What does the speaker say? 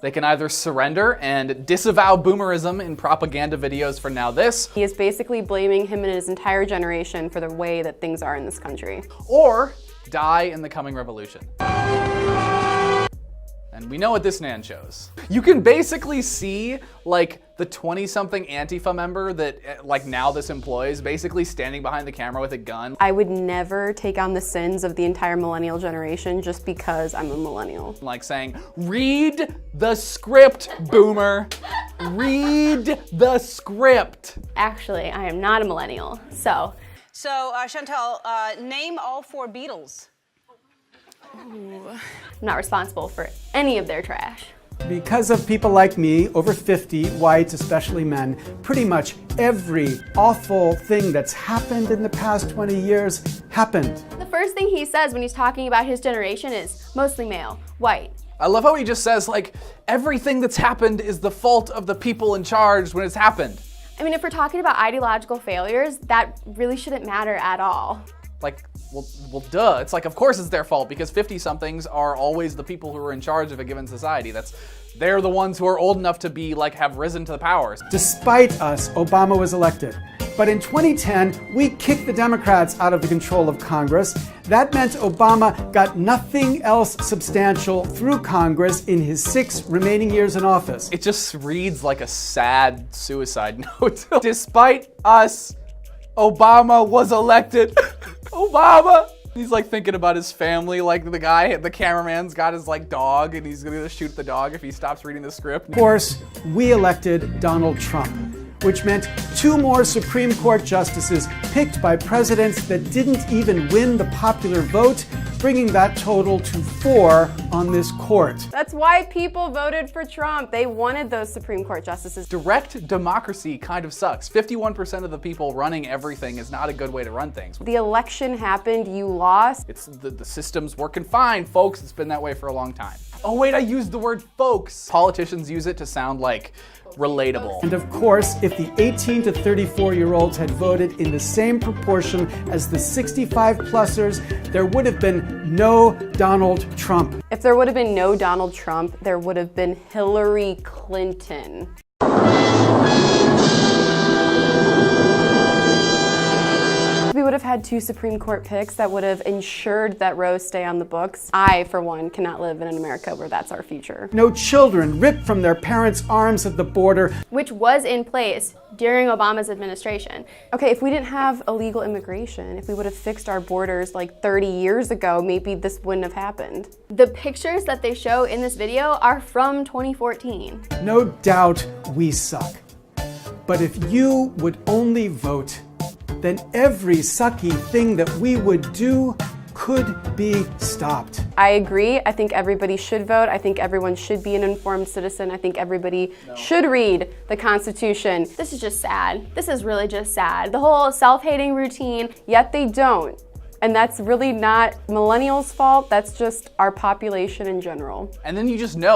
They can either surrender and disavow boomerism in propaganda videos for NowThis. He is basically blaming him and his entire generation for the way that things are in this country. Or die in the coming revolution. And we know what this man chose. You can basically see like the 20-something Antifa member that like NowThis employs basically standing behind the camera with a gun. I would never take on the sins of the entire millennial generation just because I'm a millennial. Like saying, read the script, boomer. Read the script. Actually, I am not a millennial, so. So, Chantal, name all 4 Beatles. Ooh. I'm not responsible for any of their trash. Because of people like me, over 50, whites, especially men, pretty much every awful thing that's happened in the past 20 years happened. The first thing he says when he's talking about his generation is mostly male, white. I love how he just says like, everything that's happened is the fault of the people in charge when it's happened. I mean, if we're talking about ideological failures, that really shouldn't matter at all. Like, well, duh. It's like, of course it's their fault because 50-somethings are always the people who are in charge of a given society. They're the ones who are old enough to be like, have risen to the powers. Despite us, Obama was elected. But in 2010, we kicked the Democrats out of the control of Congress. That meant Obama got nothing else substantial through Congress in his 6 remaining years in office. It just reads like a sad suicide note. Despite us, Obama was elected. Obama! He's like thinking about his family, like the cameraman's got his like dog and he's gonna shoot the dog if he stops reading the script. Of course, we elected Donald Trump, which meant 2 more Supreme Court justices picked by presidents that didn't even win the popular vote, bringing that total to 4 on this court. That's why people voted for Trump. They wanted those Supreme Court justices. Direct democracy kind of sucks. 51% of the people running everything is not a good way to run things. The election happened, you lost. It's the system's working fine, folks. It's been that way for a long time. Oh wait, I used the word folks. Politicians use it to sound like relatable. And of course, if the 18 to 34-year-olds had voted in the same proportion as the 65-plussers, there would have been no Donald Trump. If there would have been no Donald Trump, there would have been Hillary Clinton. We would have had 2 Supreme Court picks that would have ensured that Roe stay on the books. I, for one, cannot live in an America where that's our future. No children ripped from their parents' arms at the border. Which was in place during Obama's administration. Okay, if we didn't have illegal immigration, if we would have fixed our borders like 30 years ago, maybe this wouldn't have happened. The pictures that they show in this video are from 2014. No doubt we suck. But if you would only vote, then every sucky thing that we would do could be stopped. I agree. I think everybody should vote. I think everyone should be an informed citizen. I think everybody should read the Constitution. This is just sad. This is really just sad. The whole self-hating routine, yet they don't. And that's really not millennials' fault. That's just our population in general. And then you just know